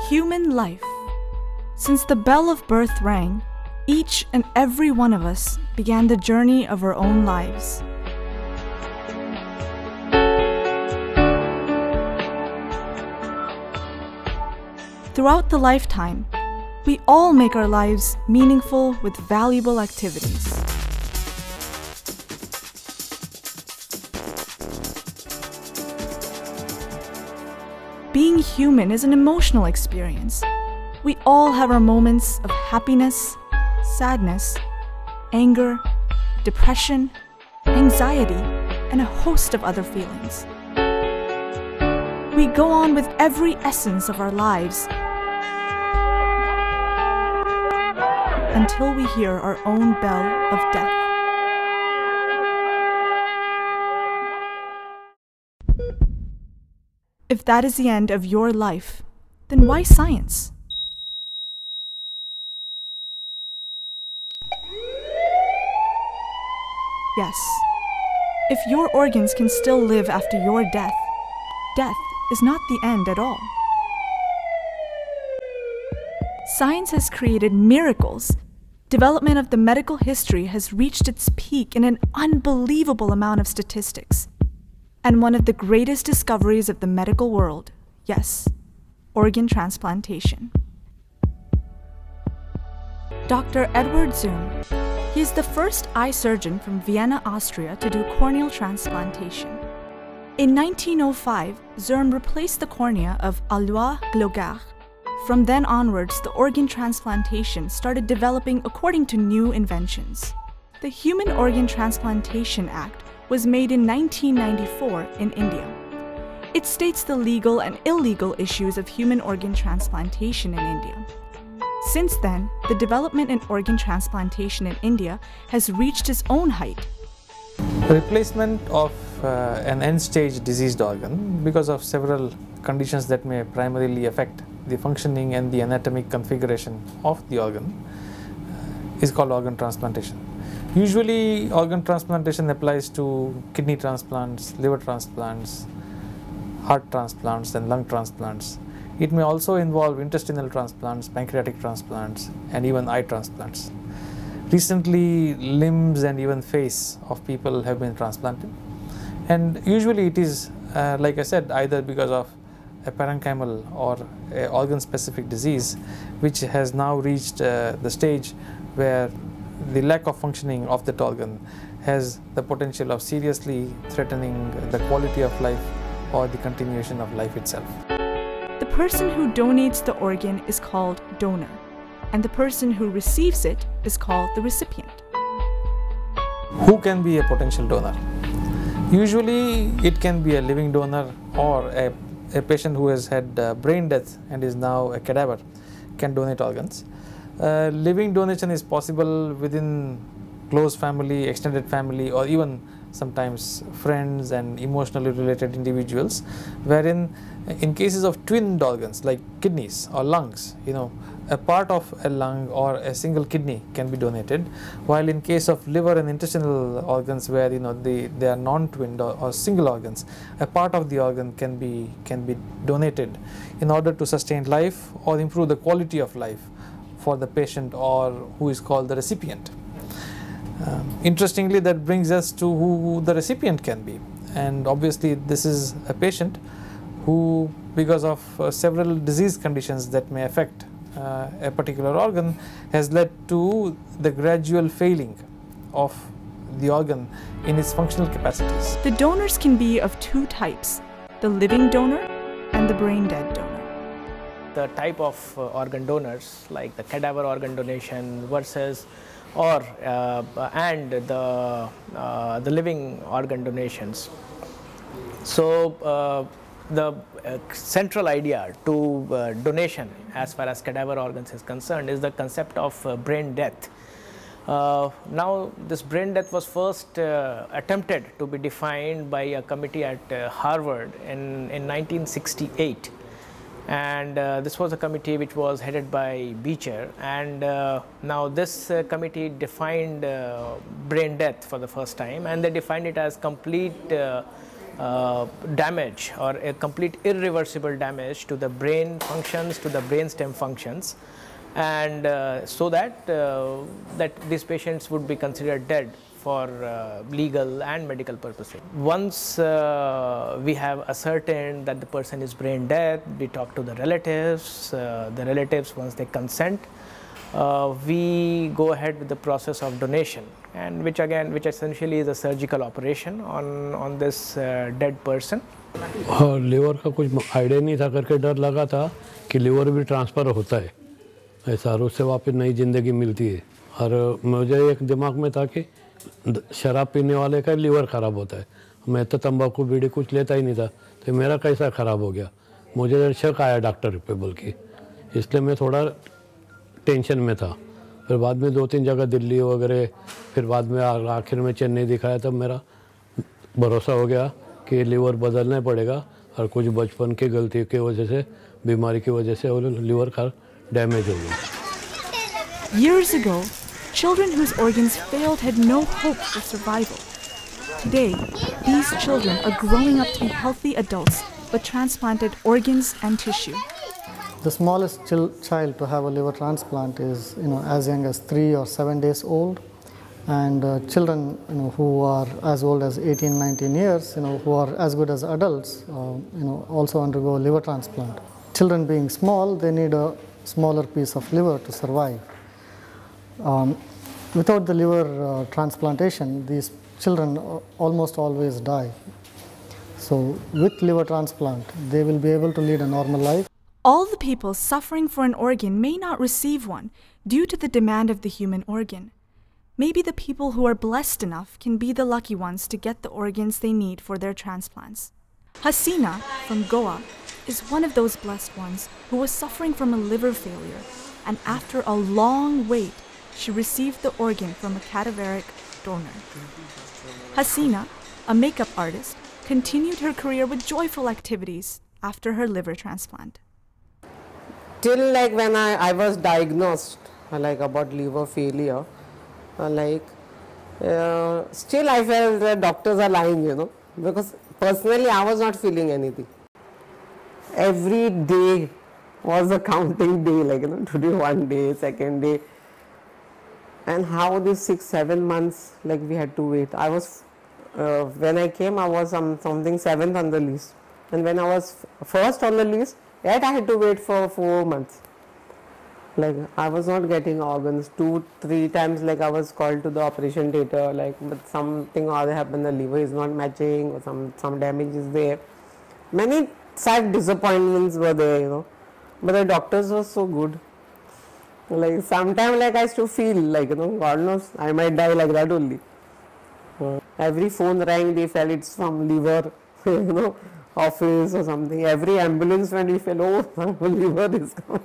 Human life. Since the bell of birth rang, each and every one of us began the journey of our own lives. Throughout the lifetime, we all make our lives meaningful with valuable activities. Being human is an emotional experience. We all have our moments of happiness, sadness, anger, depression, anxiety, and a host of other feelings. We go on with every essence of our lives until we hear our own bell of death. If that is the end of your life, then why science? Yes, if your organs can still live after your death, death is not the end at all. Science has created miracles. Development of the medical history has reached its peak in an unbelievable amount of statistics. And one of the greatest discoveries of the medical world, yes, organ transplantation. Dr. Edward Zoom, he is the first eye surgeon from Vienna, Austria to do corneal transplantation. In 1905, Zoom replaced the cornea of Alois Glogard. From then onwards, the organ transplantation started developing according to new inventions. The Human Organ Transplantation Act was made in 1994 in India. It states the legal and illegal issues of human organ transplantation in India. Since then, the development in organ transplantation in India has reached its own height. Replacement of an end-stage diseased organ because of several conditions that may primarily affect the functioning and the anatomic configuration of the organ is called organ transplantation. Usually, organ transplantation applies to kidney transplants, liver transplants, heart transplants, and lung transplants. It may also involve intestinal transplants, pancreatic transplants, and even eye transplants. Recently, limbs and even face of people have been transplanted. And usually it is, like I said, either because of a parenchymal or an organ-specific disease, which has now reached the stage where the lack of functioning of that organ has the potential of seriously threatening the quality of life or the continuation of life itself. The person who donates the organ is called donor, and the person who receives it is called the recipient. Who can be a potential donor? Usually it can be a living donor or a patient who has had brain death and is now a cadaver can donate organs. Living donation is possible within close family, extended family, or even sometimes friends and emotionally related individuals, wherein in cases of twinned organs like kidneys or lungs, a part of a lung or a single kidney can be donated, while in case of liver and intestinal organs where they are non-twinned or single organs, a part of the organ can be donated in order to sustain life or improve the quality of life for the patient or who is called the recipient. Interestingly, that brings us to who the recipient can be, and obviously this is a patient who, because of several disease conditions that may affect a particular organ, has led to the gradual failing of the organ in its functional capacities. The donors can be of two types, the living donor and the brain-dead donor. The type of organ donors, like the cadaver organ donation versus and the living organ donations. So the central idea to donation as far as cadaver organs is concerned is the concept of brain death. Now this brain death was first attempted to be defined by a committee at Harvard in 1968. And this was a committee which was headed by Beecher, and now this committee defined brain death for the first time, and they defined it as complete damage or a complete irreversible damage to the brain functions, to the brainstem functions, and so that these patients would be considered dead for legal and medical purposes. Once we have ascertained that the person is brain dead, we talk to the relatives. The relatives, once they consent, we go ahead with the process of donation, and which essentially is a surgical operation on this dead person. Liver का कुछ idea नहीं था, करके डर लगा था कि liver भी ट्रांसफ़र होता है ऐसा, और उससे वापस नई ज़िंदगी मिलती है। और मुझे एक दिमाग में था कि शराब पीने वाले का लीवर ख़राब होता है, मैं तो तंबाकू बीड़ी कुछ लेता ही नहीं था, तो मेरा कैसा ख़राब हो गया। मुझे शक आया डॉक्टर पे बोल के, इसलिए मैं थोड़ा टेंशन में था। फिर बाद में 2-3 जगह दिल्ली वगैरह, फिर बाद में आखिर में चेन्नई दिखाया, तब मेरा भरोसा हो गया कि लीवर बदलना पड़ेगा, और कुछ बचपन की गलती की वजह से, बीमारी की वजह से लीवर का डैमेज हो गया। Years ago, children whose organs failed had no hope for survival. Today, these children are growing up to be healthy adults with transplanted organs and tissue. The smallest child to have a liver transplant is, as young as 3 or 7 days old, and children, who are as old as 18-19 years, who are as good as adults, also undergo liver transplant. Children being small, they need a smaller piece of liver to survive. Without the liver transplantation, these children almost always die. So with liver transplant, they will be able to lead a normal life. All the people suffering for an organ may not receive one due to the demand of the human organ. Maybe the people who are blessed enough can be the lucky ones to get the organs they need for their transplants. Hasina from Goa is one of those blessed ones who was suffering from a liver failure, and after a long wait, she received the organ from a cadaveric donor. Hasina, a makeup artist, continued her career with joyful activities after her liver transplant. Till when I was diagnosed about liver failure, still I felt that doctors are lying, because personally I was not feeling anything. Every day was a counting day, today one day, second day, and how these 6-7 months we had to wait. I was when I came, I was something 7th on the list, and when I was first on the list, yet I had to wait for 4 months. I was not getting organs. 2-3 times I was called to the operation theatre, but something or other happened, the liver is not matching, or some damage is there. Many sad disappointments were there, but the doctors were so good. Sometimes I used to feel God knows, I might die like that only. Every phone rang, they felt it's from liver, office or something. Every ambulance when we felt, oh, liver is come.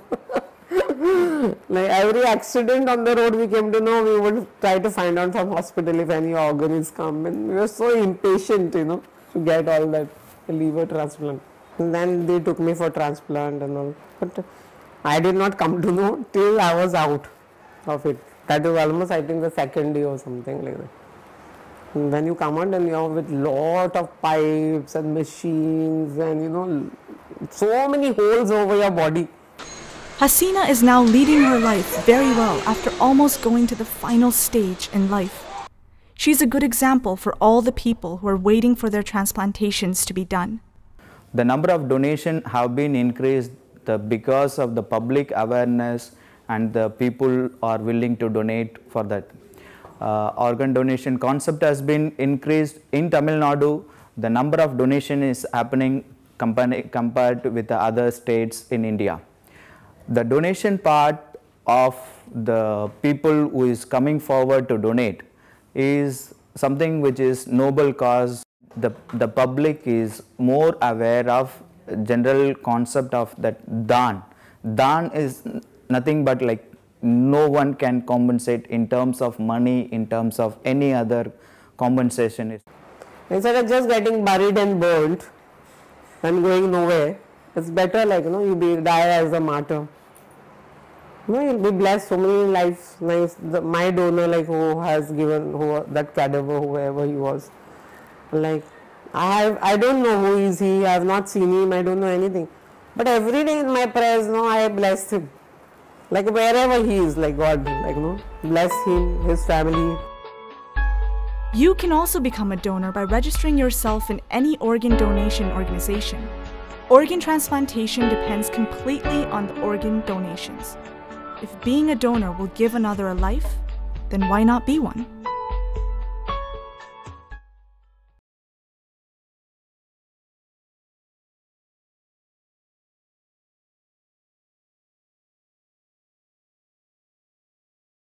Every accident on the road we came to know, we would try to find out from hospital if any organ is come, and we were so impatient, to get all that liver transplant. And then they took me for transplant and all, but I did not come to know till I was out of it. That was almost, I think, the second day or something like that. And when you come out and you are with lot of pipes and machines and so many holes over your body. Hasina is now leading her life very well after almost going to the final stage in life. She's a good example for all the people who are waiting for their transplantations to be done. The number of donations have been increased because of the public awareness, and the people are willing to donate for that. Organ donation concept has been increased in Tamil Nadu. The number of donation is happening compared with the other states in India. The donation part of the people who is coming forward to donate is something which is noble cause. The public is more aware of general concept of that daan. Daan is nothing but no one can compensate in terms of money, in terms of any other compensation. Instead of just getting buried and burnt and going nowhere, it's better you die as a martyr. You'll be blessed so many lives. My donor, who has given that cadaver, whoever he was, I don't know who is he, I have not seen him, I don't know anything. But every day in my prayers, I bless him. Like wherever he is, like God, bless him, his family. You can also become a donor by registering yourself in any organ donation organization. Organ transplantation depends completely on the organ donations. If being a donor will give another a life, then why not be one?